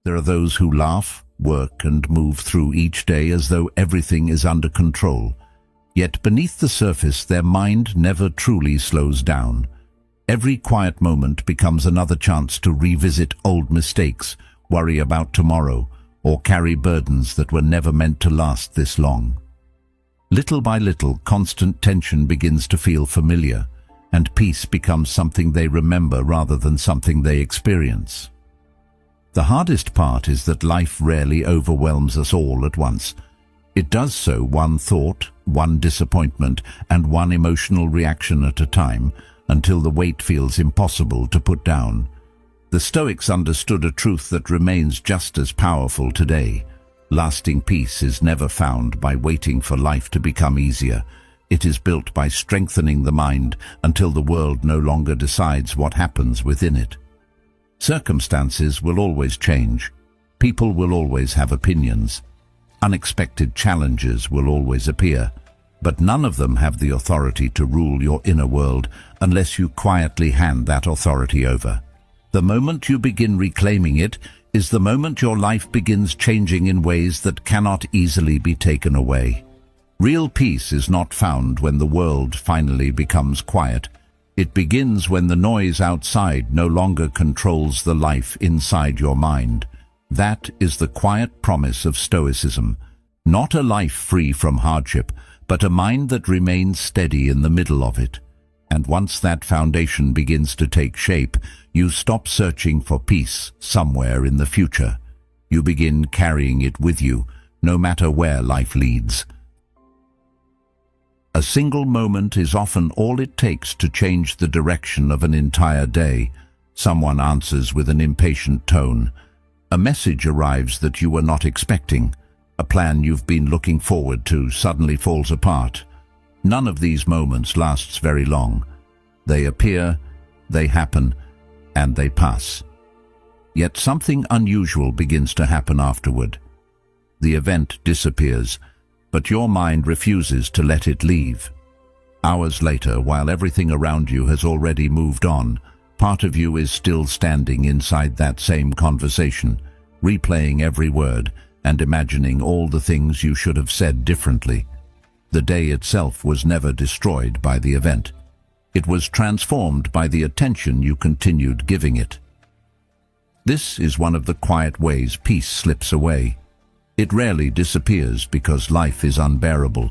There are those who laugh, work, and move through each day as though everything is under control. Yet beneath the surface, their mind never truly slows down. Every quiet moment becomes another chance to revisit old mistakes, worry about tomorrow, or carry burdens that were never meant to last this long. Little by little, constant tension begins to feel familiar, and peace becomes something they remember rather than something they experience. The hardest part is that life rarely overwhelms us all at once. It does so one thought, one disappointment, and one emotional reaction at a time, until the weight feels impossible to put down. The Stoics understood a truth that remains just as powerful today. Lasting peace is never found by waiting for life to become easier. It is built by strengthening the mind until the world no longer decides what happens within it. Circumstances will always change. People will always have opinions. Unexpected challenges will always appear, but none of them have the authority to rule your inner world unless you quietly hand that authority over. The moment you begin reclaiming it is the moment your life begins changing in ways that cannot easily be taken away. Real peace is not found when the world finally becomes quiet. It begins when the noise outside no longer controls the life inside your mind. That is the quiet promise of Stoicism. Not a life free from hardship, but a mind that remains steady in the middle of it. And once that foundation begins to take shape, you stop searching for peace somewhere in the future. You begin carrying it with you, no matter where life leads. A single moment is often all it takes to change the direction of an entire day. Someone answers with an impatient tone. A message arrives that you were not expecting. A plan you've been looking forward to suddenly falls apart. None of these moments lasts very long. They appear, they happen, and they pass. Yet something unusual begins to happen afterward. The event disappears, but your mind refuses to let it leave. Hours later, while everything around you has already moved on, part of you is still standing inside that same conversation, replaying every word and imagining all the things you should have said differently. The day itself was never destroyed by the event. It was transformed by the attention you continued giving it. This is one of the quiet ways peace slips away. It rarely disappears because life is unbearable.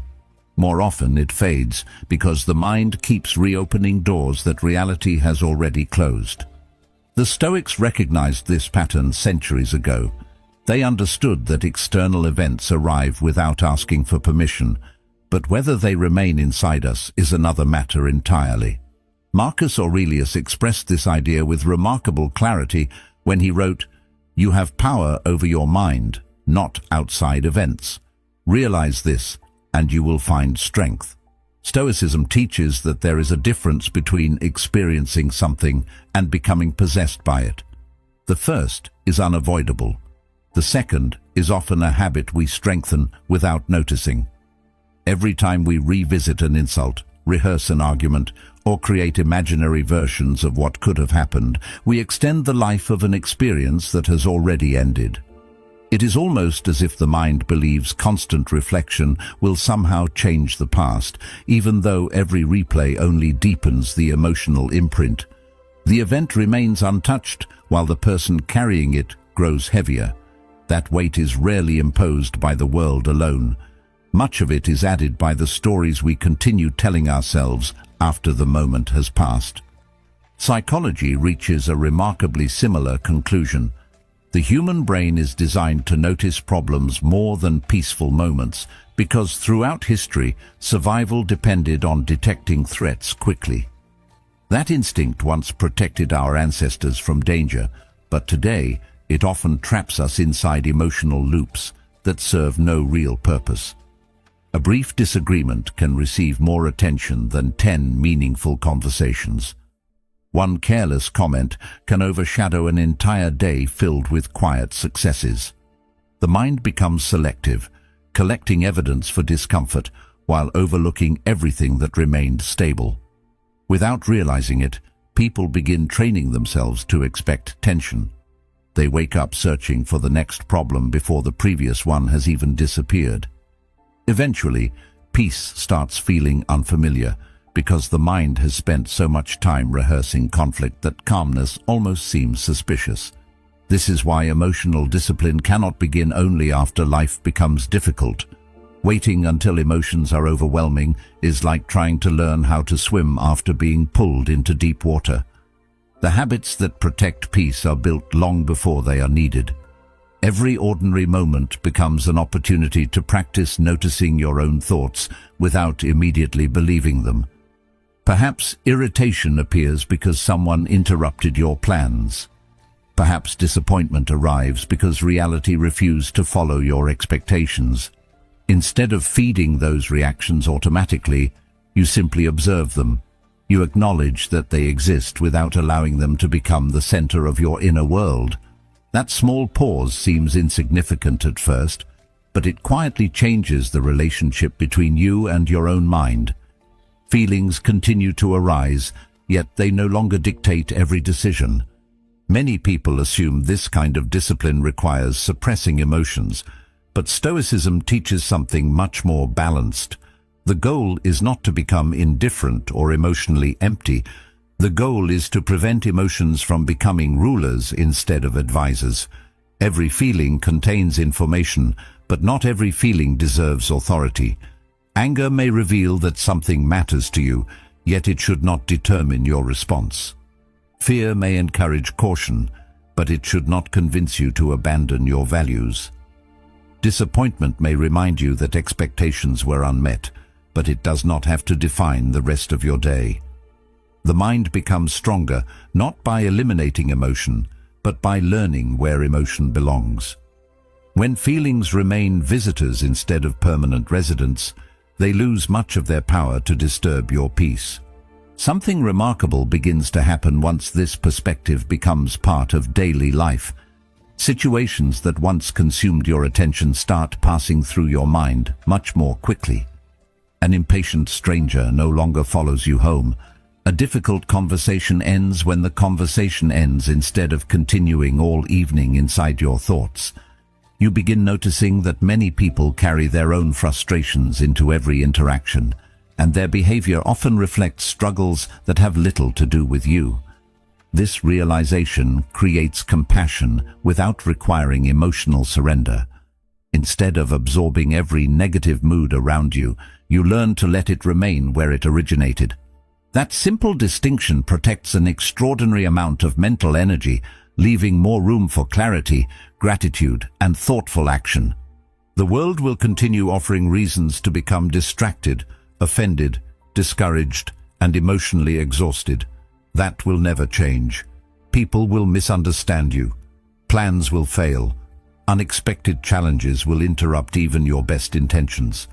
More often it fades because the mind keeps reopening doors that reality has already closed. The Stoics recognized this pattern centuries ago. They understood that external events arrive without asking for permission, but whether they remain inside us is another matter entirely. Marcus Aurelius expressed this idea with remarkable clarity when he wrote, "You have power over your mind, not outside events. Realize this, and you will find strength." Stoicism teaches that there is a difference between experiencing something and becoming possessed by it. The first is unavoidable. The second is often a habit we strengthen without noticing. Every time we revisit an insult, rehearse an argument, or create imaginary versions of what could have happened, we extend the life of an experience that has already ended. It is almost as if the mind believes constant reflection will somehow change the past, even though every replay only deepens the emotional imprint. The event remains untouched, while the person carrying it grows heavier. That weight is rarely imposed by the world alone. Much of it is added by the stories we continue telling ourselves after the moment has passed. Psychology reaches a remarkably similar conclusion. The human brain is designed to notice problems more than peaceful moments because throughout history, survival depended on detecting threats quickly. That instinct once protected our ancestors from danger, but today it often traps us inside emotional loops that serve no real purpose. A brief disagreement can receive more attention than 10 meaningful conversations. One careless comment can overshadow an entire day filled with quiet successes. The mind becomes selective, collecting evidence for discomfort while overlooking everything that remained stable. Without realizing it, people begin training themselves to expect tension. They wake up searching for the next problem before the previous one has even disappeared. Eventually, peace starts feeling unfamiliar because the mind has spent so much time rehearsing conflict that calmness almost seems suspicious. This is why emotional discipline cannot begin only after life becomes difficult. Waiting until emotions are overwhelming is like trying to learn how to swim after being pulled into deep water. The habits that protect peace are built long before they are needed. Every ordinary moment becomes an opportunity to practice noticing your own thoughts without immediately believing them. Perhaps irritation appears because someone interrupted your plans. Perhaps disappointment arrives because reality refused to follow your expectations. Instead of feeding those reactions automatically, you simply observe them. You acknowledge that they exist without allowing them to become the center of your inner world. That small pause seems insignificant at first, but it quietly changes the relationship between you and your own mind. Feelings continue to arise, yet they no longer dictate every decision. Many people assume this kind of discipline requires suppressing emotions, but Stoicism teaches something much more balanced. The goal is not to become indifferent or emotionally empty. The goal is to prevent emotions from becoming rulers instead of advisors. Every feeling contains information, but not every feeling deserves authority. Anger may reveal that something matters to you, yet it should not determine your response. Fear may encourage caution, but it should not convince you to abandon your values. Disappointment may remind you that expectations were unmet, but it does not have to define the rest of your day. The mind becomes stronger, not by eliminating emotion, but by learning where emotion belongs. When feelings remain visitors instead of permanent residents, they lose much of their power to disturb your peace. Something remarkable begins to happen once this perspective becomes part of daily life. Situations that once consumed your attention start passing through your mind much more quickly. An impatient stranger no longer follows you home. A difficult conversation ends when the conversation ends instead of continuing all evening inside your thoughts. You begin noticing that many people carry their own frustrations into every interaction, and their behavior often reflects struggles that have little to do with you. This realization creates compassion without requiring emotional surrender. Instead of absorbing every negative mood around you, you learn to let it remain where it originated. That simple distinction protects an extraordinary amount of mental energy, leaving more room for clarity, gratitude, and thoughtful action. The world will continue offering reasons to become distracted, offended, discouraged, and emotionally exhausted. That will never change. People will misunderstand you. Plans will fail. Unexpected challenges will interrupt even your best intentions.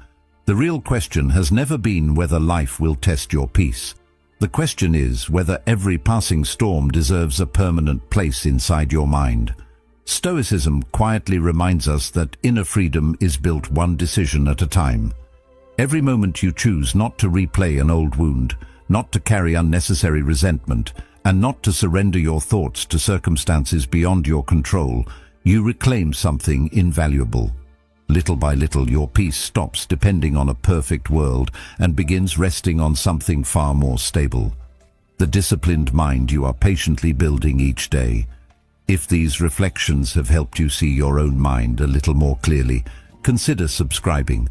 The real question has never been whether life will test your peace. The question is whether every passing storm deserves a permanent place inside your mind. Stoicism quietly reminds us that inner freedom is built one decision at a time. Every moment you choose not to replay an old wound, not to carry unnecessary resentment, and not to surrender your thoughts to circumstances beyond your control, you reclaim something invaluable. Little by little, your peace stops depending on a perfect world and begins resting on something far more stable. The disciplined mind you are patiently building each day. If these reflections have helped you see your own mind a little more clearly, consider subscribing.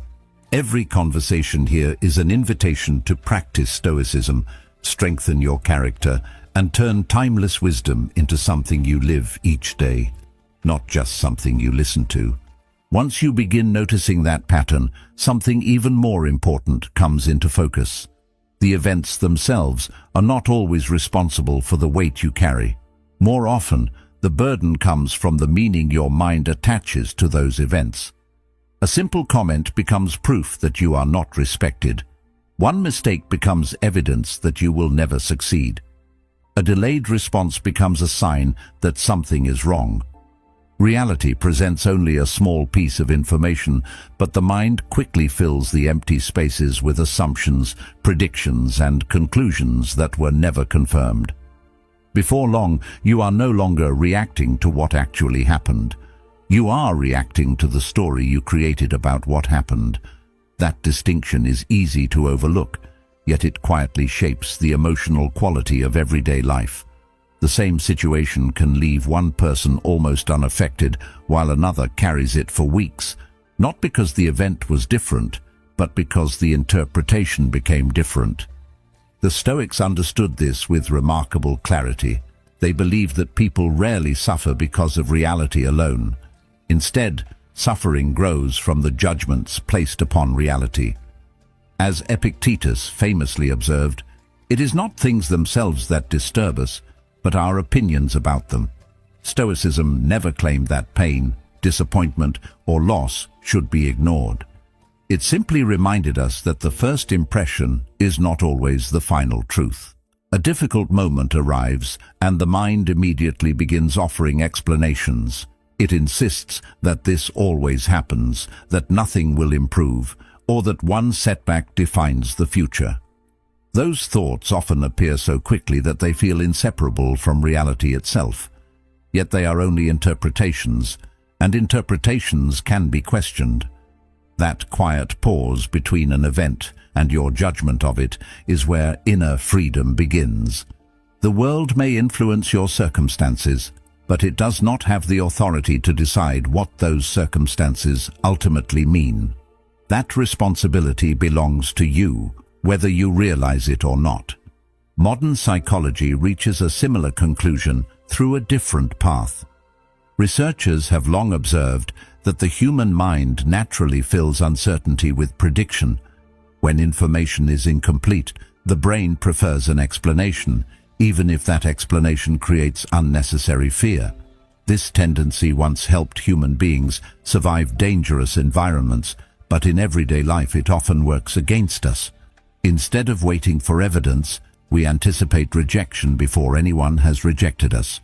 Every conversation here is an invitation to practice Stoicism, strengthen your character, and turn timeless wisdom into something you live each day, not just something you listen to. Once you begin noticing that pattern, something even more important comes into focus. The events themselves are not always responsible for the weight you carry. More often, the burden comes from the meaning your mind attaches to those events. A simple comment becomes proof that you are not respected. One mistake becomes evidence that you will never succeed. A delayed response becomes a sign that something is wrong. Reality presents only a small piece of information, but the mind quickly fills the empty spaces with assumptions, predictions, and conclusions that were never confirmed. Before long, you are no longer reacting to what actually happened. You are reacting to the story you created about what happened. That distinction is easy to overlook, yet it quietly shapes the emotional quality of everyday life. The same situation can leave one person almost unaffected while another carries it for weeks, not because the event was different, but because the interpretation became different. The Stoics understood this with remarkable clarity. They believed that people rarely suffer because of reality alone. Instead, suffering grows from the judgments placed upon reality. As Epictetus famously observed, it is not things themselves that disturb us, but our opinions about them. Stoicism never claimed that pain, disappointment, or loss should be ignored. It simply reminded us that the first impression is not always the final truth. A difficult moment arrives, and the mind immediately begins offering explanations. It insists that this always happens, that nothing will improve, or that one setback defines the future. Those thoughts often appear so quickly that they feel inseparable from reality itself. Yet they are only interpretations, and interpretations can be questioned. That quiet pause between an event and your judgment of it is where inner freedom begins. The world may influence your circumstances, but it does not have the authority to decide what those circumstances ultimately mean. That responsibility belongs to you, whether you realize it or not. Modern psychology reaches a similar conclusion through a different path. Researchers have long observed that the human mind naturally fills uncertainty with prediction. When information is incomplete, the brain prefers an explanation, even if that explanation creates unnecessary fear. This tendency once helped human beings survive dangerous environments, but in everyday life it often works against us. Instead of waiting for evidence, we anticipate rejection before anyone has rejected us.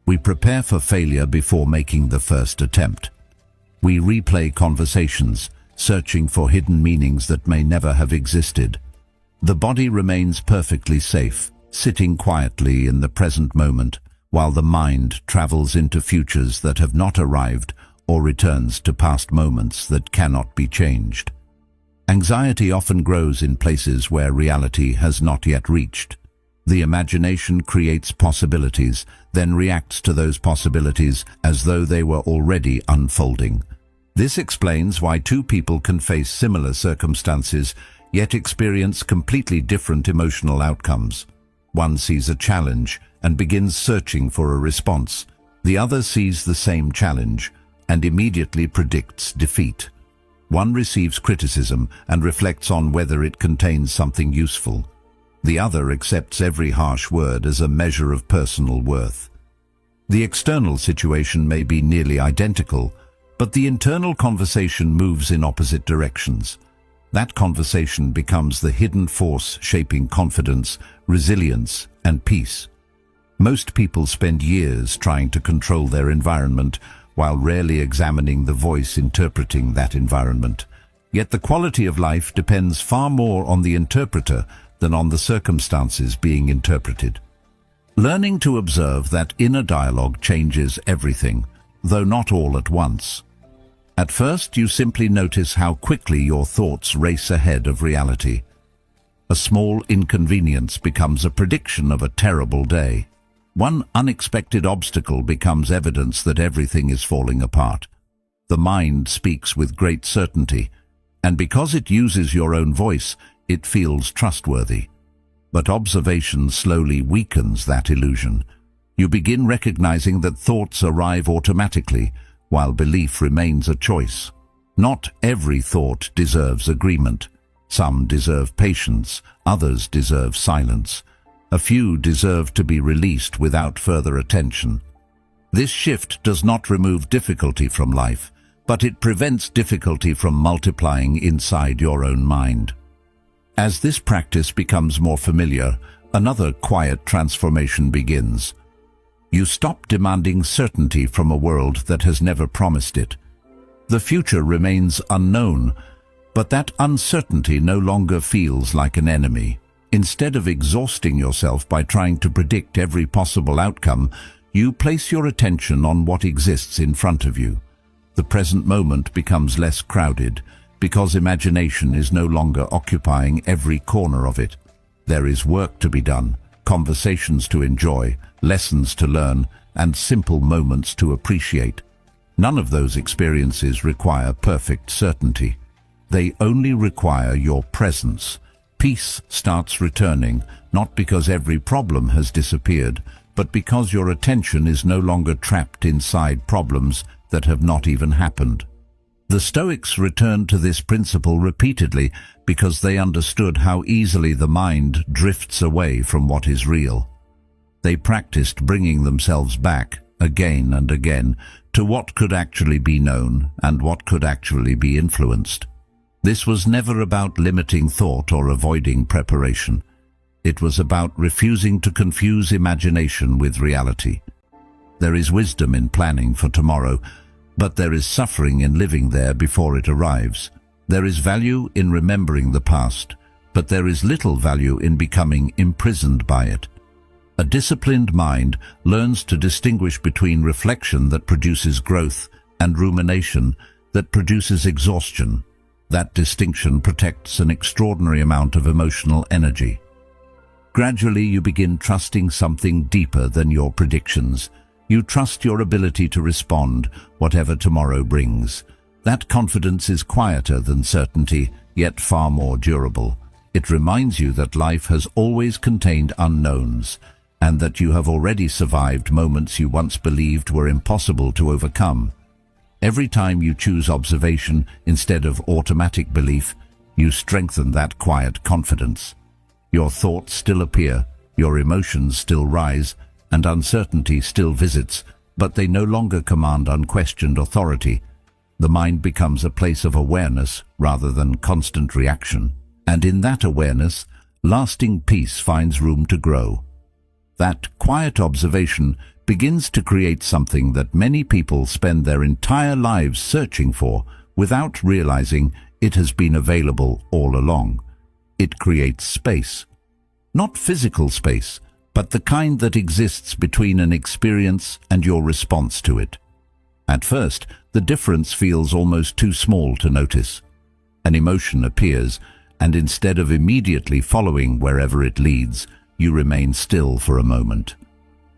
We prepare for failure before making the first attempt. We replay conversations, searching for hidden meanings that may never have existed. The body remains perfectly safe, sitting quietly in the present moment, while the mind travels into futures that have not arrived or returns to past moments that cannot be changed. Anxiety often grows in places where reality has not yet reached. The imagination creates possibilities, then reacts to those possibilities as though they were already unfolding. This explains why two people can face similar circumstances, yet experience completely different emotional outcomes. One sees a challenge and begins searching for a response. The other sees the same challenge and immediately predicts defeat. One receives criticism and reflects on whether it contains something useful. The other accepts every harsh word as a measure of personal worth. The external situation may be nearly identical, but the internal conversation moves in opposite directions. That conversation becomes the hidden force shaping confidence, resilience, and peace. Most people spend years trying to control their environment, while rarely examining the voice interpreting that environment. Yet the quality of life depends far more on the interpreter than on the circumstances being interpreted. Learning to observe that inner dialogue changes everything, though not all at once. At first, you simply notice how quickly your thoughts race ahead of reality. A small inconvenience becomes a prediction of a terrible day. One unexpected obstacle becomes evidence that everything is falling apart. The mind speaks with great certainty, and because it uses your own voice, it feels trustworthy. But observation slowly weakens that illusion. You begin recognizing that thoughts arrive automatically, while belief remains a choice. Not every thought deserves agreement. Some deserve patience, others deserve silence. A few deserve to be released without further attention. This shift does not remove difficulty from life, but it prevents difficulty from multiplying inside your own mind. As this practice becomes more familiar, another quiet transformation begins. You stop demanding certainty from a world that has never promised it. The future remains unknown, but that uncertainty no longer feels like an enemy. Instead of exhausting yourself by trying to predict every possible outcome, you place your attention on what exists in front of you. The present moment becomes less crowded because imagination is no longer occupying every corner of it. There is work to be done, conversations to enjoy, lessons to learn, and simple moments to appreciate. None of those experiences require perfect certainty. They only require your presence. Peace starts returning, not because every problem has disappeared, but because your attention is no longer trapped inside problems that have not even happened. The Stoics returned to this principle repeatedly because they understood how easily the mind drifts away from what is real. They practiced bringing themselves back, again and again, to what could actually be known and what could actually be influenced. This was never about limiting thought or avoiding preparation. It was about refusing to confuse imagination with reality. There is wisdom in planning for tomorrow, but there is suffering in living there before it arrives. There is value in remembering the past, but there is little value in becoming imprisoned by it. A disciplined mind learns to distinguish between reflection that produces growth and rumination that produces exhaustion. That distinction protects an extraordinary amount of emotional energy. Gradually, you begin trusting something deeper than your predictions. You trust your ability to respond, whatever tomorrow brings. That confidence is quieter than certainty, yet far more durable. It reminds you that life has always contained unknowns, and that you have already survived moments you once believed were impossible to overcome. Every time you choose observation instead of automatic belief, you strengthen that quiet confidence. Your thoughts still appear, your emotions still rise, and uncertainty still visits, but they no longer command unquestioned authority. The mind becomes a place of awareness rather than constant reaction, and in that awareness, lasting peace finds room to grow. That quiet observation begins to create something that many people spend their entire lives searching for without realizing it has been available all along. It creates space. Not physical space, but the kind that exists between an experience and your response to it. At first, the difference feels almost too small to notice. An emotion appears, and instead of immediately following wherever it leads, you remain still for a moment.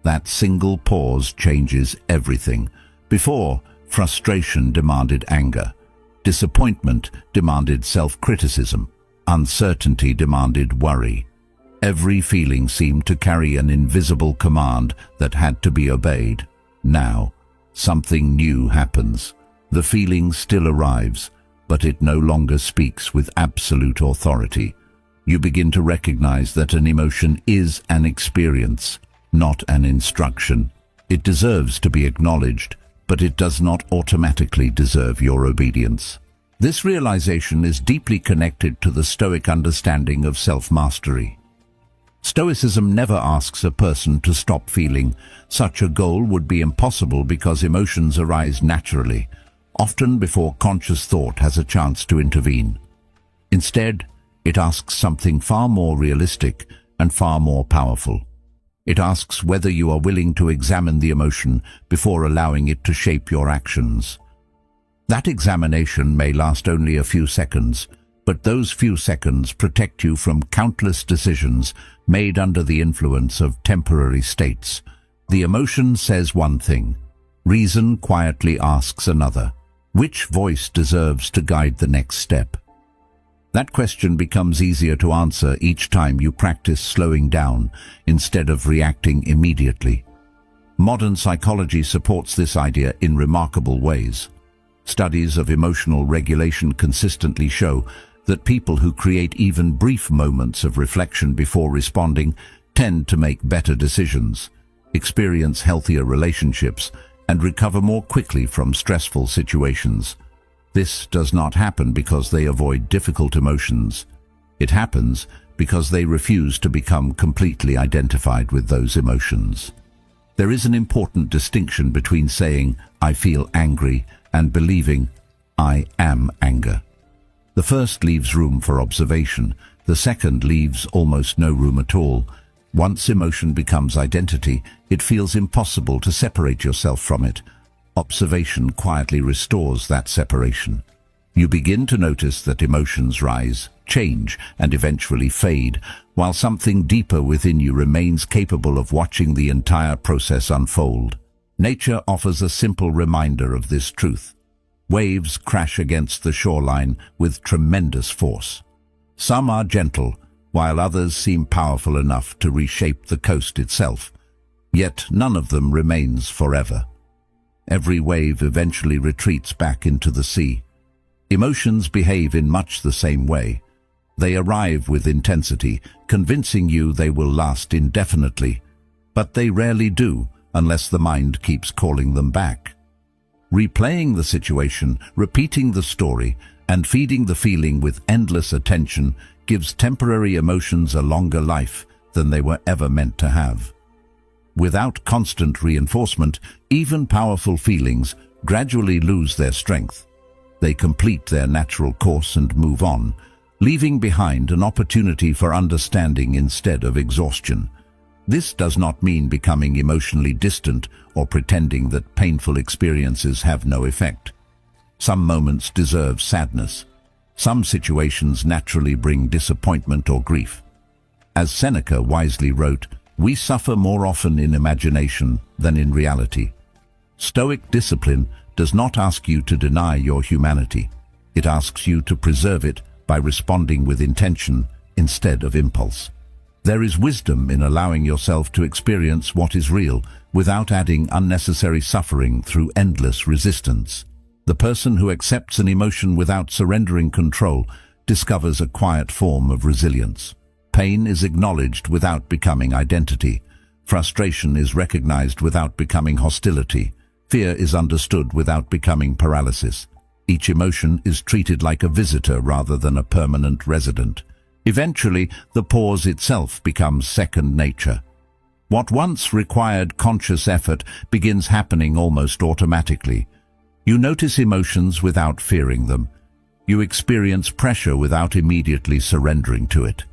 That single pause changes everything. Before, frustration demanded anger. Disappointment demanded self-criticism. Uncertainty demanded worry. Every feeling seemed to carry an invisible command that had to be obeyed. Now, something new happens. The feeling still arrives, but it no longer speaks with absolute authority. You begin to recognize that an emotion is an experience, not an instruction. It deserves to be acknowledged, but it does not automatically deserve your obedience. This realization is deeply connected to the Stoic understanding of self-mastery. Stoicism never asks a person to stop feeling. Such a goal would be impossible because emotions arise naturally, often before conscious thought has a chance to intervene. Instead, it asks something far more realistic and far more powerful. It asks whether you are willing to examine the emotion before allowing it to shape your actions. That examination may last only a few seconds, but those few seconds protect you from countless decisions made under the influence of temporary states. The emotion says one thing. Reason quietly asks another. Which voice deserves to guide the next step? That question becomes easier to answer each time you practice slowing down instead of reacting immediately. Modern psychology supports this idea in remarkable ways. Studies of emotional regulation consistently show that people who create even brief moments of reflection before responding tend to make better decisions, experience healthier relationships, and recover more quickly from stressful situations. This does not happen because they avoid difficult emotions. It happens because they refuse to become completely identified with those emotions. There is an important distinction between saying, "I feel angry," and believing, "I am anger." The first leaves room for observation. The second leaves almost no room at all. Once emotion becomes identity, it feels impossible to separate yourself from it. Observation quietly restores that separation. You begin to notice that emotions rise, change, and eventually fade, while something deeper within you remains capable of watching the entire process unfold. Nature offers a simple reminder of this truth. Waves crash against the shoreline with tremendous force. Some are gentle, while others seem powerful enough to reshape the coast itself. Yet none of them remains forever. Every wave eventually retreats back into the sea. Emotions behave in much the same way. They arrive with intensity, convincing you they will last indefinitely, but they rarely do unless the mind keeps calling them back. Replaying the situation, repeating the story, and feeding the feeling with endless attention gives temporary emotions a longer life than they were ever meant to have. Without constant reinforcement, even powerful feelings gradually lose their strength. They complete their natural course and move on, leaving behind an opportunity for understanding instead of exhaustion. This does not mean becoming emotionally distant or pretending that painful experiences have no effect. Some moments deserve sadness. Some situations naturally bring disappointment or grief. As Seneca wisely wrote, "We suffer more often in imagination than in reality." Stoic discipline does not ask you to deny your humanity. It asks you to preserve it by responding with intention instead of impulse. There is wisdom in allowing yourself to experience what is real without adding unnecessary suffering through endless resistance. The person who accepts an emotion without surrendering control discovers a quiet form of resilience. Pain is acknowledged without becoming identity. Frustration is recognized without becoming hostility. Fear is understood without becoming paralysis. Each emotion is treated like a visitor rather than a permanent resident. Eventually, the pause itself becomes second nature. What once required conscious effort begins happening almost automatically. You notice emotions without fearing them. You experience pressure without immediately surrendering to it.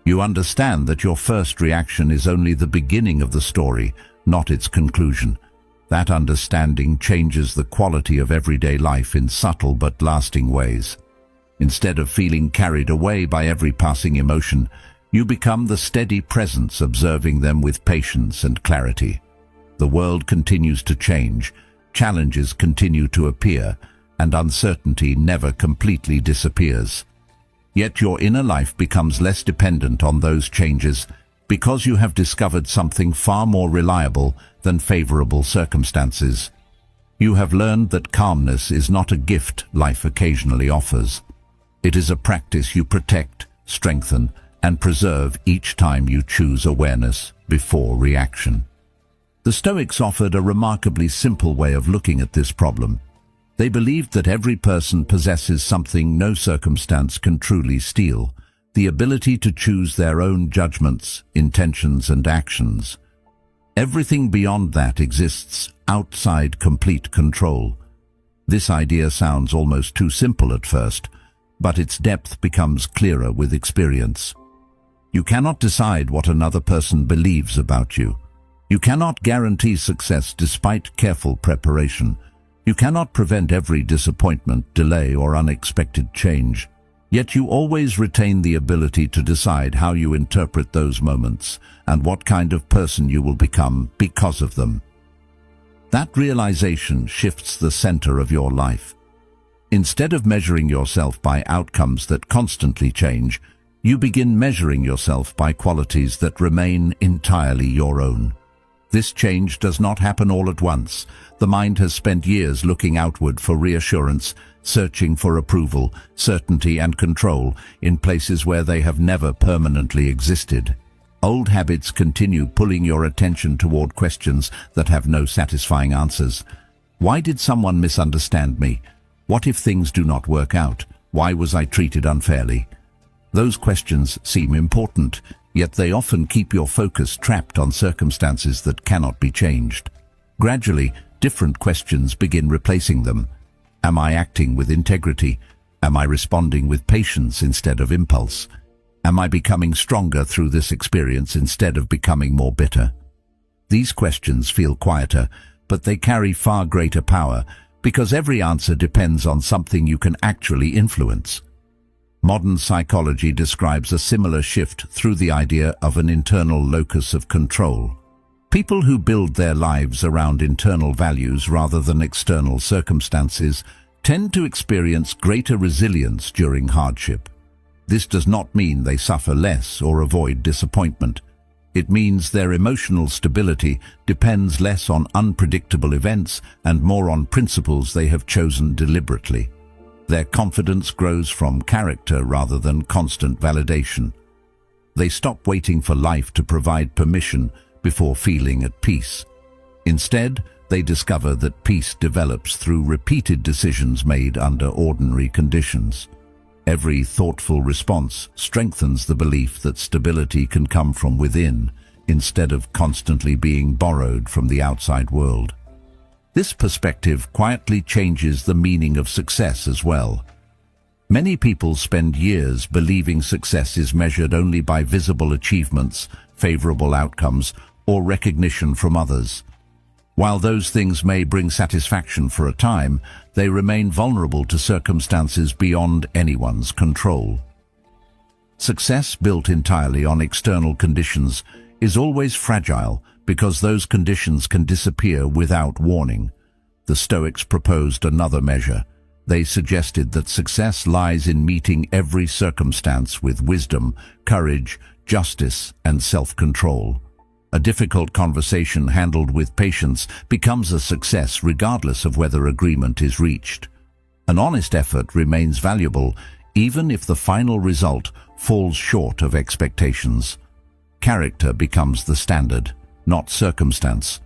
You understand that your first reaction is only the beginning of the story, not its conclusion. That understanding changes the quality of everyday life in subtle but lasting ways. Instead of feeling carried away by every passing emotion, you become the steady presence observing them with patience and clarity. The world continues to change, challenges continue to appear, and uncertainty never completely disappears. Yet your inner life becomes less dependent on those changes because you have discovered something far more reliable than favorable circumstances. You have learned that calmness is not a gift life occasionally offers. It is a practice you protect, strengthen, and preserve each time you choose awareness before reaction. The Stoics offered a remarkably simple way of looking at this problem. They believed that every person possesses something no circumstance can truly steal: the ability to choose their own judgments, intentions, and actions. Everything beyond that exists outside complete control. This idea sounds almost too simple at first, but its depth becomes clearer with experience. You cannot decide what another person believes about you. You cannot guarantee success despite careful preparation. You cannot prevent every disappointment, delay, or unexpected change. Yet you always retain the ability to decide how you interpret those moments and what kind of person you will become because of them. That realization shifts the center of your life. Instead of measuring yourself by outcomes that constantly change, you begin measuring yourself by qualities that remain entirely your own. This change does not happen all at once. The mind has spent years looking outward for reassurance, searching for approval, certainty, and control in places where they have never permanently existed. Old habits continue pulling your attention toward questions that have no satisfying answers. Why did someone misunderstand me? What if things do not work out? Why was I treated unfairly? Those questions seem important, yet they often keep your focus trapped on circumstances that cannot be changed. Gradually, different questions begin replacing them. Am I acting with integrity? Am I responding with patience instead of impulse? Am I becoming stronger through this experience instead of becoming more bitter? These questions feel quieter, but they carry far greater power because every answer depends on something you can actually influence. Modern psychology describes a similar shift through the idea of an internal locus of control. People who build their lives around internal values rather than external circumstances tend to experience greater resilience during hardship. This does not mean they suffer less or avoid disappointment. It means their emotional stability depends less on unpredictable events and more on principles they have chosen deliberately. Their confidence grows from character rather than constant validation. They stop waiting for life to provide permission before feeling at peace. Instead, they discover that peace develops through repeated decisions made under ordinary conditions. Every thoughtful response strengthens the belief that stability can come from within, instead of constantly being borrowed from the outside world. This perspective quietly changes the meaning of success as well. Many people spend years believing success is measured only by visible achievements, favorable outcomes, or recognition from others. While those things may bring satisfaction for a time, they remain vulnerable to circumstances beyond anyone's control. Success built entirely on external conditions is always fragile because those conditions can disappear without warning. The Stoics proposed another measure. They suggested that success lies in meeting every circumstance with wisdom, courage, justice, and self-control. A difficult conversation handled with patience becomes a success regardless of whether agreement is reached. An honest effort remains valuable even if the final result falls short of expectations. Character becomes the standard, not circumstance.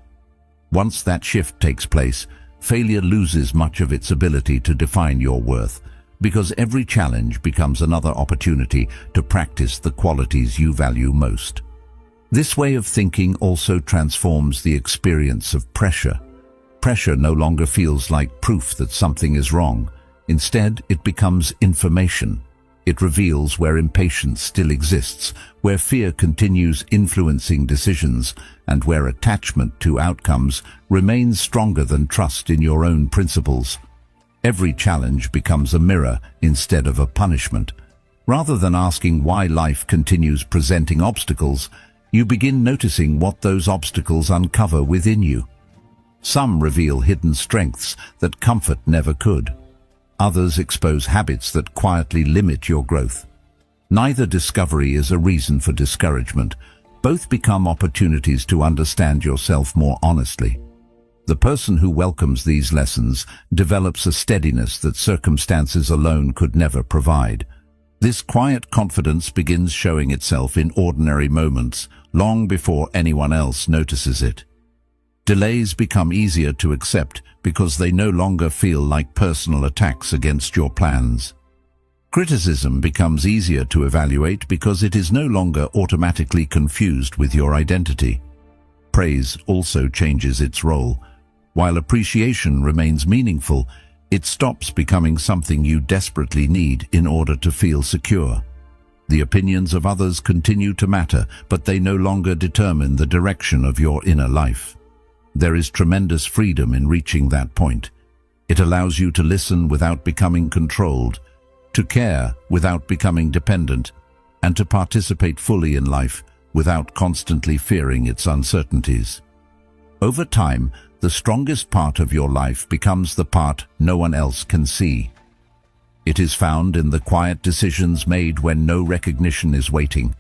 Once that shift takes place, failure loses much of its ability to define your worth, because every challenge becomes another opportunity to practice the qualities you value most. This way of thinking also transforms the experience of pressure. Pressure no longer feels like proof that something is wrong. Instead, it becomes information. It reveals where impatience still exists, where fear continues influencing decisions, and where attachment to outcomes remains stronger than trust in your own principles. Every challenge becomes a mirror instead of a punishment. Rather than asking why life continues presenting obstacles, you begin noticing what those obstacles uncover within you. Some reveal hidden strengths that comfort never could. Others expose habits that quietly limit your growth. Neither discovery is a reason for discouragement. Both become opportunities to understand yourself more honestly. The person who welcomes these lessons develops a steadiness that circumstances alone could never provide. This quiet confidence begins showing itself in ordinary moments, long before anyone else notices it. Delays become easier to accept because they no longer feel like personal attacks against your plans. Criticism becomes easier to evaluate because it is no longer automatically confused with your identity. Praise also changes its role. While appreciation remains meaningful, it stops becoming something you desperately need in order to feel secure. The opinions of others continue to matter, but they no longer determine the direction of your inner life. There is tremendous freedom in reaching that point. It allows you to listen without becoming controlled, to care without becoming dependent, and to participate fully in life without constantly fearing its uncertainties. Over time, the strongest part of your life becomes the part no one else can see. It is found in the quiet decisions made when no recognition is waiting.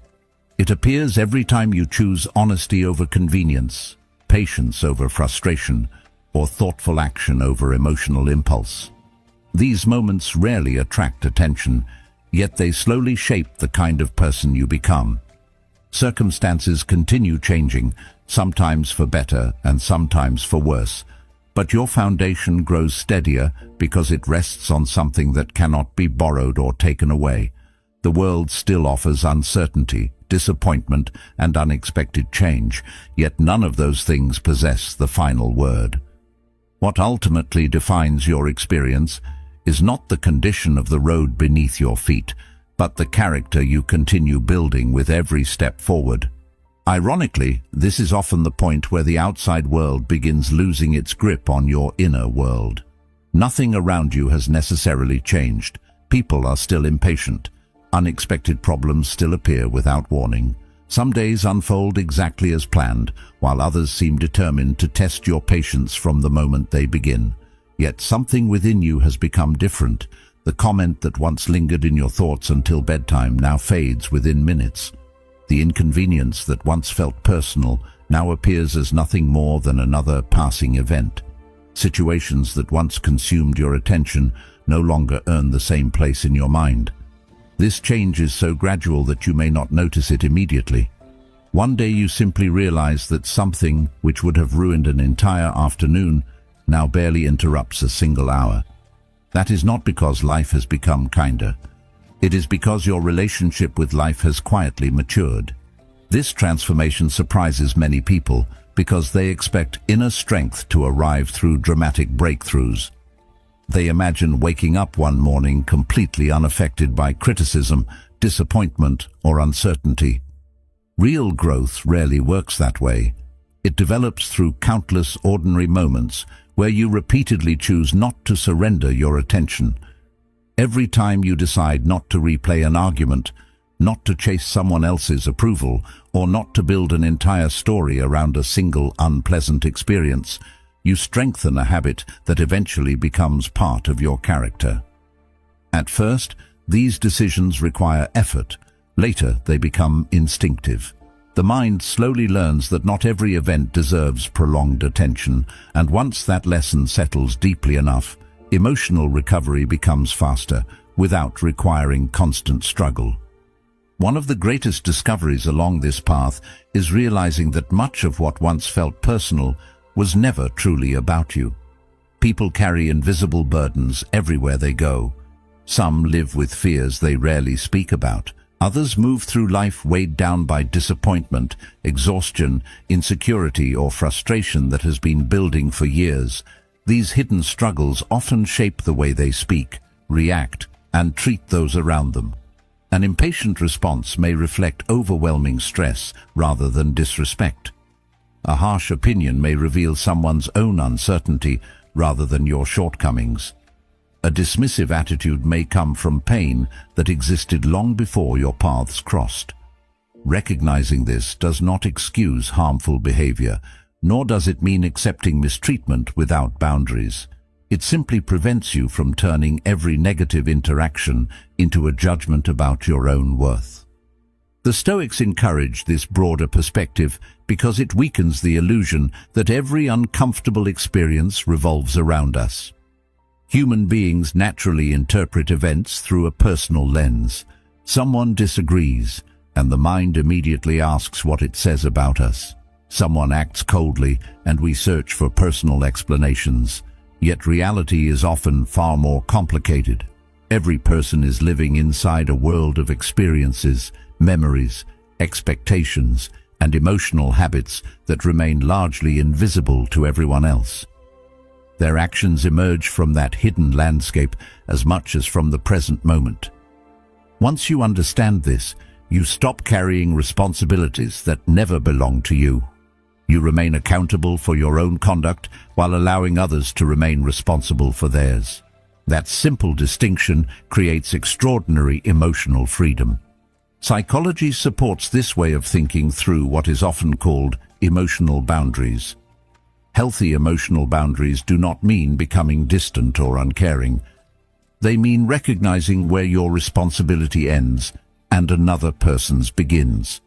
It appears every time you choose honesty over convenience, patience over frustration, or thoughtful action over emotional impulse. These moments rarely attract attention, yet they slowly shape the kind of person you become. Circumstances continue changing, sometimes for better and sometimes for worse, but your foundation grows steadier because it rests on something that cannot be borrowed or taken away. The world still offers uncertainty, disappointment, and unexpected change, yet none of those things possess the final word. What ultimately defines your experience is not the condition of the road beneath your feet, but the character you continue building with every step forward. Ironically, this is often the point where the outside world begins losing its grip on your inner world. Nothing around you has necessarily changed. People are still impatient. Unexpected problems still appear without warning. Some days unfold exactly as planned, while others seem determined to test your patience from the moment they begin. Yet something within you has become different. The comment that once lingered in your thoughts until bedtime now fades within minutes. The inconvenience that once felt personal now appears as nothing more than another passing event. Situations that once consumed your attention no longer earn the same place in your mind. This change is so gradual that you may not notice it immediately. One day you simply realize that something which would have ruined an entire afternoon now barely interrupts a single hour. That is not because life has become kinder. It is because your relationship with life has quietly matured. This transformation surprises many people because they expect inner strength to arrive through dramatic breakthroughs. They imagine waking up one morning completely unaffected by criticism, disappointment, or uncertainty. Real growth rarely works that way. It develops through countless ordinary moments where you repeatedly choose not to surrender your attention. Every time you decide not to replay an argument, not to chase someone else's approval, or not to build an entire story around a single unpleasant experience, you strengthen a habit that eventually becomes part of your character. At first, these decisions require effort. Later, they become instinctive. The mind slowly learns that not every event deserves prolonged attention, and once that lesson settles deeply enough, emotional recovery becomes faster, without requiring constant struggle. One of the greatest discoveries along this path is realizing that much of what once felt personal was never truly about you. People carry invisible burdens everywhere they go. Some live with fears they rarely speak about. Others move through life weighed down by disappointment, exhaustion, insecurity, or frustration that has been building for years. These hidden struggles often shape the way they speak, react, and treat those around them. An impatient response may reflect overwhelming stress rather than disrespect. A harsh opinion may reveal someone's own uncertainty rather than your shortcomings. A dismissive attitude may come from pain that existed long before your paths crossed. Recognizing this does not excuse harmful behavior, nor does it mean accepting mistreatment without boundaries. It simply prevents you from turning every negative interaction into a judgment about your own worth. The Stoics encourage this broader perspective because it weakens the illusion that every uncomfortable experience revolves around us. Human beings naturally interpret events through a personal lens. Someone disagrees, and the mind immediately asks what it says about us. Someone acts coldly, and we search for personal explanations. Yet reality is often far more complicated. Every person is living inside a world of experiences, memories, expectations, and emotional habits that remain largely invisible to everyone else. Their actions emerge from that hidden landscape as much as from the present moment. Once you understand this, you stop carrying responsibilities that never belong to you. You remain accountable for your own conduct while allowing others to remain responsible for theirs. That simple distinction creates extraordinary emotional freedom. Psychology supports this way of thinking through what is often called emotional boundaries. Healthy emotional boundaries do not mean becoming distant or uncaring. They mean recognizing where your responsibility ends and another person's begins.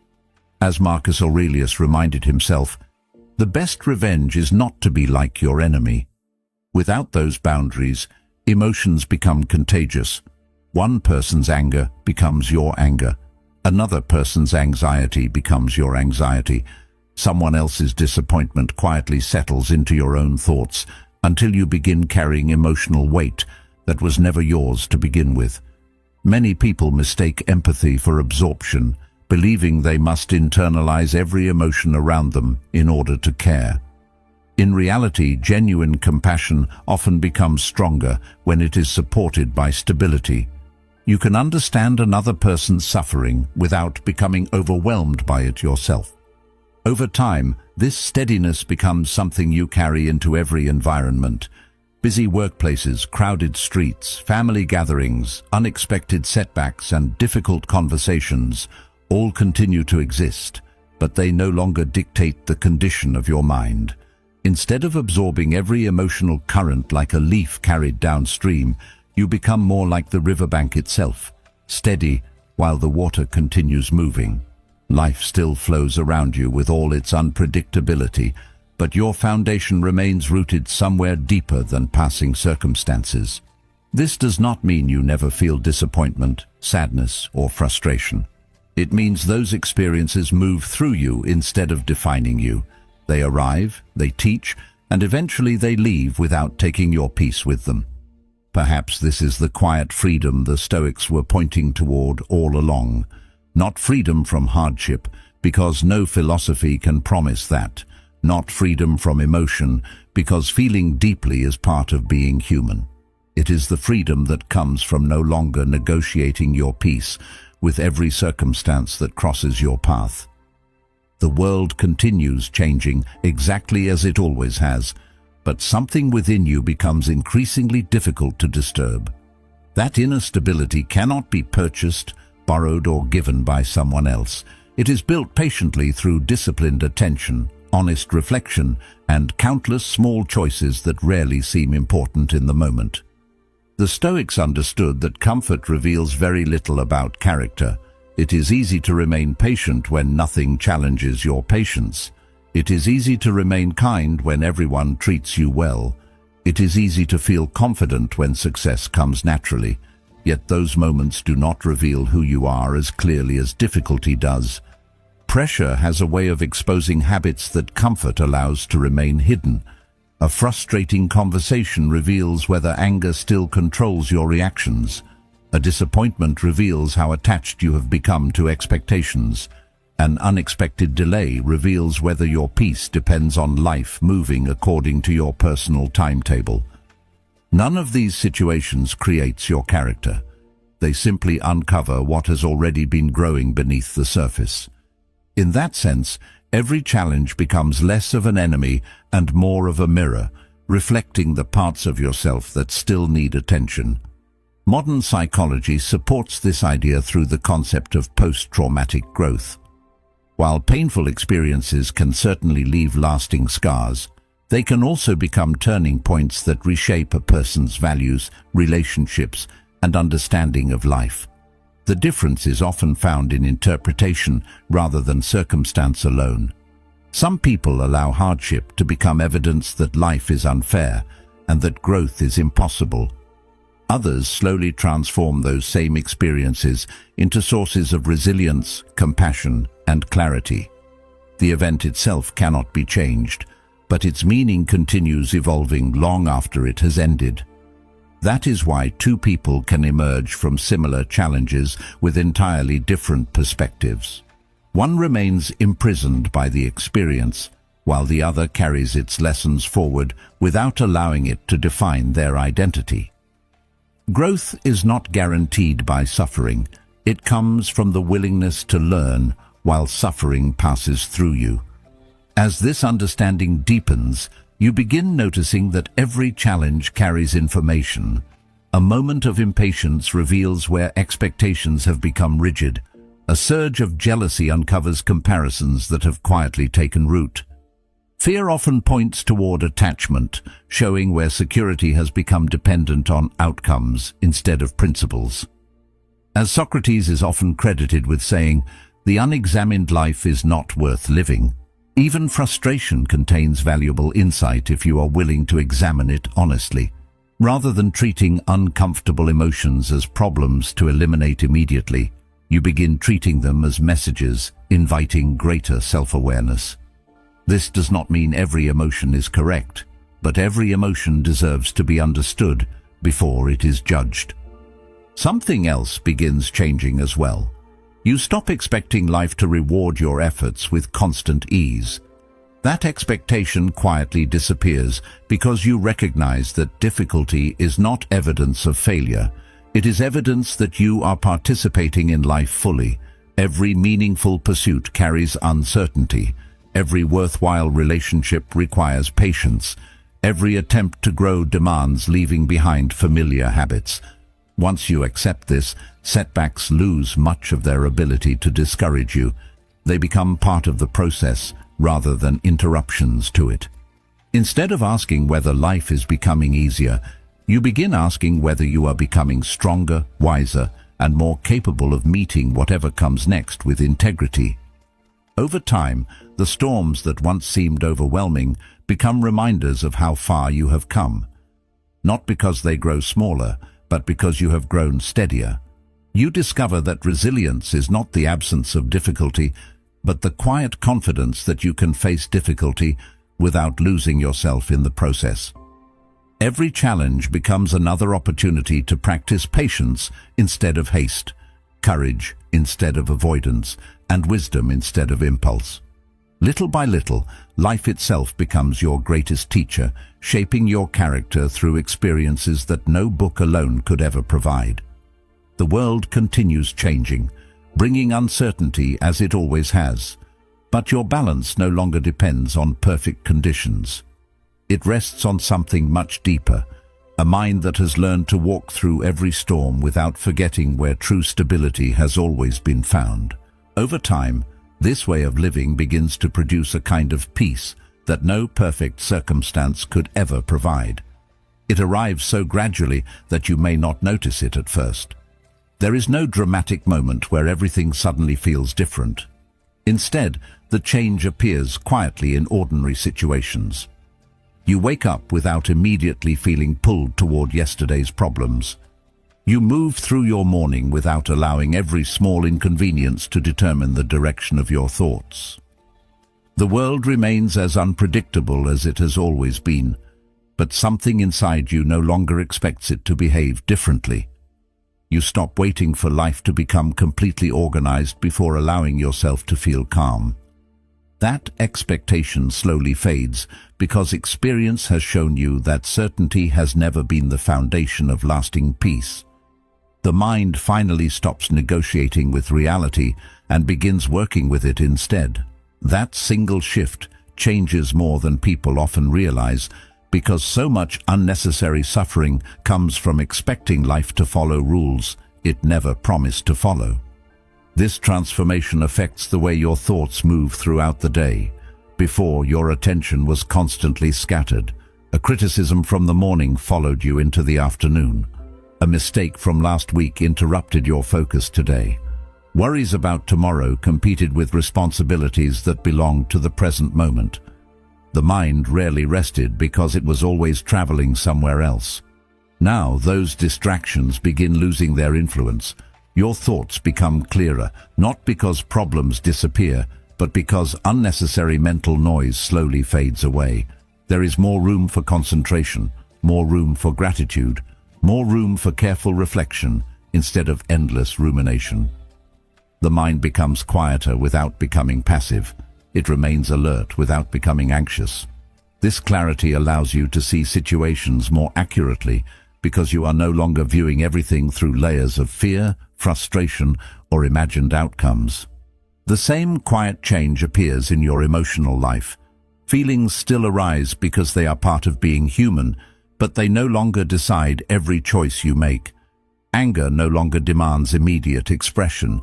As Marcus Aurelius reminded himself, the best revenge is not to be like your enemy. Without those boundaries, emotions become contagious. One person's anger becomes your anger. Another person's anxiety becomes your anxiety. Someone else's disappointment quietly settles into your own thoughts until you begin carrying emotional weight that was never yours to begin with. Many people mistake empathy for absorption, believing they must internalize every emotion around them in order to care. In reality, genuine compassion often becomes stronger when it is supported by stability. You can understand another person's suffering without becoming overwhelmed by it yourself. Over time, this steadiness becomes something you carry into every environment. Busy workplaces, crowded streets, family gatherings, unexpected setbacks, and difficult conversations all continue to exist, but they no longer dictate the condition of your mind. Instead of absorbing every emotional current like a leaf carried downstream, you become more like the riverbank itself, steady while the water continues moving. Life still flows around you with all its unpredictability, but your foundation remains rooted somewhere deeper than passing circumstances. This does not mean you never feel disappointment, sadness, or frustration. It means those experiences move through you instead of defining you. They arrive, they teach, and eventually they leave without taking your peace with them. Perhaps this is the quiet freedom the Stoics were pointing toward all along. Not freedom from hardship, because no philosophy can promise that. Not freedom from emotion, because feeling deeply is part of being human. It is the freedom that comes from no longer negotiating your peace with every circumstance that crosses your path. The world continues changing exactly as it always has, but something within you becomes increasingly difficult to disturb. That inner stability cannot be purchased, borrowed, or given by someone else. It is built patiently through disciplined attention, honest reflection, and countless small choices that rarely seem important in the moment. The Stoics understood that comfort reveals very little about character. It is easy to remain patient when nothing challenges your patience. It is easy to remain kind when everyone treats you well. It is easy to feel confident when success comes naturally. Yet those moments do not reveal who you are as clearly as difficulty does. Pressure has a way of exposing habits that comfort allows to remain hidden. A frustrating conversation reveals whether anger still controls your reactions. A disappointment reveals how attached you have become to expectations. An unexpected delay reveals whether your peace depends on life moving according to your personal timetable. None of these situations creates your character. They simply uncover what has already been growing beneath the surface. In that sense, every challenge becomes less of an enemy and more of a mirror, reflecting the parts of yourself that still need attention. Modern psychology supports this idea through the concept of post-traumatic growth. While painful experiences can certainly leave lasting scars, they can also become turning points that reshape a person's values, relationships, and understanding of life. The difference is often found in interpretation rather than circumstance alone. Some people allow hardship to become evidence that life is unfair and that growth is impossible. Others slowly transform those same experiences into sources of resilience, compassion, and clarity. The event itself cannot be changed, but its meaning continues evolving long after it has ended. That is why two people can emerge from similar challenges with entirely different perspectives. One remains imprisoned by the experience, while the other carries its lessons forward without allowing it to define their identity. Growth is not guaranteed by suffering. It comes from the willingness to learn while suffering passes through you. As this understanding deepens, you begin noticing that every challenge carries information. A moment of impatience reveals where expectations have become rigid. A surge of jealousy uncovers comparisons that have quietly taken root. Fear often points toward attachment, showing where security has become dependent on outcomes instead of principles. As Socrates is often credited with saying, "The unexamined life is not worth living." Even frustration contains valuable insight if you are willing to examine it honestly. Rather than treating uncomfortable emotions as problems to eliminate immediately, you begin treating them as messages, inviting greater self-awareness. This does not mean every emotion is correct, but every emotion deserves to be understood before it is judged. Something else begins changing as well. You stop expecting life to reward your efforts with constant ease. That expectation quietly disappears because you recognize that difficulty is not evidence of failure. It is evidence that you are participating in life fully. Every meaningful pursuit carries uncertainty. Every worthwhile relationship requires patience. Every attempt to grow demands leaving behind familiar habits. Once you accept this, setbacks lose much of their ability to discourage you. They become part of the process rather than interruptions to it. Instead of asking whether life is becoming easier, you begin asking whether you are becoming stronger, wiser, and more capable of meeting whatever comes next with integrity. Over time, the storms that once seemed overwhelming become reminders of how far you have come. Not because they grow smaller, but because you have grown steadier. You discover that resilience is not the absence of difficulty, but the quiet confidence that you can face difficulty without losing yourself in the process. Every challenge becomes another opportunity to practice patience instead of haste, courage instead of avoidance, and wisdom instead of impulse. Little by little, life itself becomes your greatest teacher, shaping your character through experiences that no book alone could ever provide. The world continues changing, bringing uncertainty as it always has. But your balance no longer depends on perfect conditions. It rests on something much deeper, a mind that has learned to walk through every storm without forgetting where true stability has always been found. Over time, this way of living begins to produce a kind of peace that no perfect circumstance could ever provide. It arrives so gradually that you may not notice it at first. There is no dramatic moment where everything suddenly feels different. Instead, the change appears quietly in ordinary situations. You wake up without immediately feeling pulled toward yesterday's problems. You move through your morning without allowing every small inconvenience to determine the direction of your thoughts. The world remains as unpredictable as it has always been, but something inside you no longer expects it to behave differently. You stop waiting for life to become completely organized before allowing yourself to feel calm. That expectation slowly fades because experience has shown you that certainty has never been the foundation of lasting peace. The mind finally stops negotiating with reality and begins working with it instead. That single shift changes more than people often realize, because so much unnecessary suffering comes from expecting life to follow rules it never promised to follow. This transformation affects the way your thoughts move throughout the day. Before, your attention was constantly scattered. A criticism from the morning followed you into the afternoon. A mistake from last week interrupted your focus today. Worries about tomorrow competed with responsibilities that belonged to the present moment. The mind rarely rested because it was always traveling somewhere else. Now those distractions begin losing their influence. Your thoughts become clearer, not because problems disappear, but because unnecessary mental noise slowly fades away. There is more room for concentration, more room for gratitude, more room for careful reflection instead of endless rumination. The mind becomes quieter without becoming passive. It remains alert without becoming anxious. This clarity allows you to see situations more accurately because you are no longer viewing everything through layers of fear, frustration, or imagined outcomes. The same quiet change appears in your emotional life. Feelings still arise because they are part of being human, but they no longer decide every choice you make. Anger no longer demands immediate expression.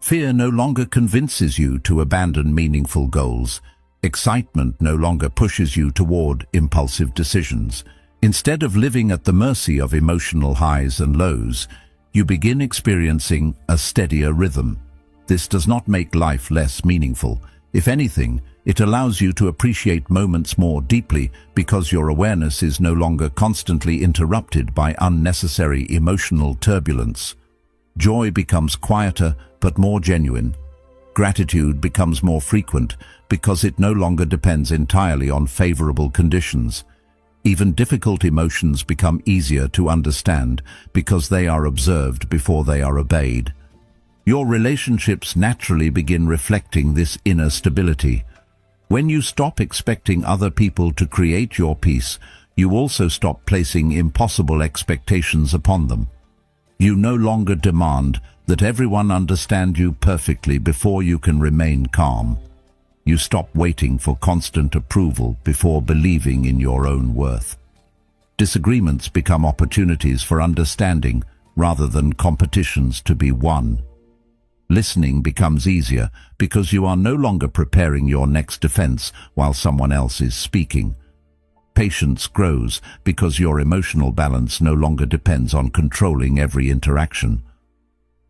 Fear no longer convinces you to abandon meaningful goals. Excitement no longer pushes you toward impulsive decisions. Instead of living at the mercy of emotional highs and lows, you begin experiencing a steadier rhythm. This does not make life less meaningful. If anything, it allows you to appreciate moments more deeply because your awareness is no longer constantly interrupted by unnecessary emotional turbulence. Joy becomes quieter but more genuine. Gratitude becomes more frequent because it no longer depends entirely on favorable conditions. Even difficult emotions become easier to understand because they are observed before they are obeyed. Your relationships naturally begin reflecting this inner stability. When you stop expecting other people to create your peace, you also stop placing impossible expectations upon them. You no longer demand that everyone understand you perfectly before you can remain calm. You stop waiting for constant approval before believing in your own worth. Disagreements become opportunities for understanding rather than competitions to be won. Listening becomes easier because you are no longer preparing your next defense while someone else is speaking. Patience grows because your emotional balance no longer depends on controlling every interaction.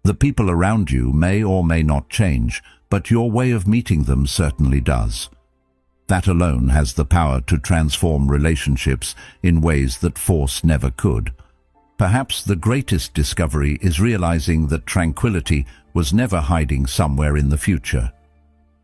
The people around you may or may not change, but your way of meeting them certainly does. That alone has the power to transform relationships in ways that force never could. Perhaps the greatest discovery is realizing that tranquility was never hiding somewhere in the future.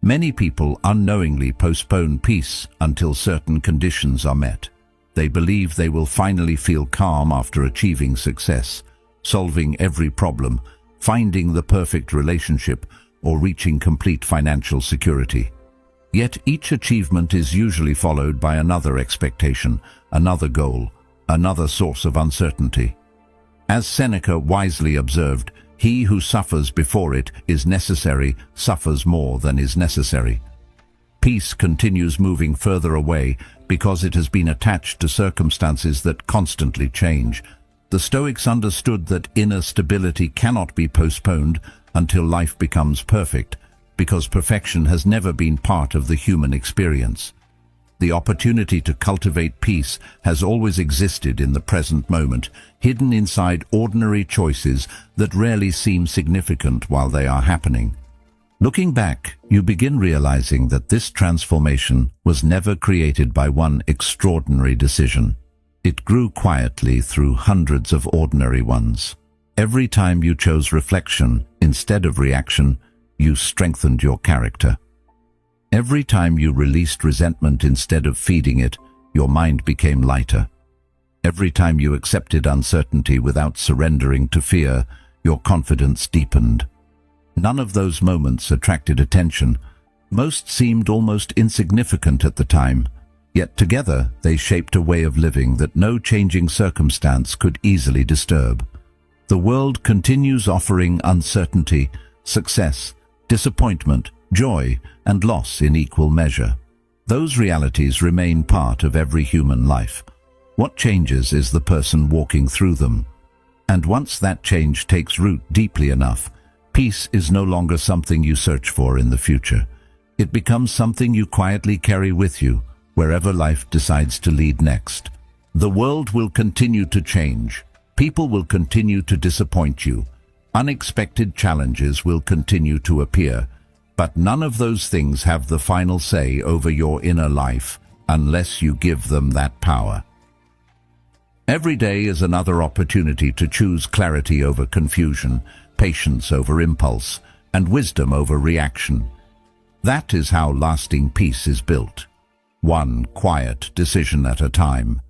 Many people unknowingly postpone peace until certain conditions are met. They believe they will finally feel calm after achieving success, solving every problem, finding the perfect relationship, or reaching complete financial security. Yet each achievement is usually followed by another expectation, another goal, another source of uncertainty. As Seneca wisely observed, he who suffers before it is necessary suffers more than is necessary. Peace continues moving further away because it has been attached to circumstances that constantly change. The Stoics understood that inner stability cannot be postponed until life becomes perfect, because perfection has never been part of the human experience. The opportunity to cultivate peace has always existed in the present moment, hidden inside ordinary choices that rarely seem significant while they are happening. Looking back, you begin realizing that this transformation was never created by one extraordinary decision. It grew quietly through hundreds of ordinary ones. Every time you chose reflection instead of reaction, you strengthened your character. Every time you released resentment instead of feeding it, your mind became lighter. Every time you accepted uncertainty without surrendering to fear, your confidence deepened. None of those moments attracted attention. Most seemed almost insignificant at the time, yet together they shaped a way of living that no changing circumstance could easily disturb. The world continues offering uncertainty, success, disappointment, joy, and loss in equal measure. Those realities remain part of every human life. What changes is the person walking through them. And once that change takes root deeply enough, peace is no longer something you search for in the future. It becomes something you quietly carry with you, wherever life decides to lead next. The world will continue to change. People will continue to disappoint you. Unexpected challenges will continue to appear. But none of those things have the final say over your inner life unless you give them that power. Every day is another opportunity to choose clarity over confusion, patience over impulse, and wisdom over reaction. That is how lasting peace is built, one quiet decision at a time.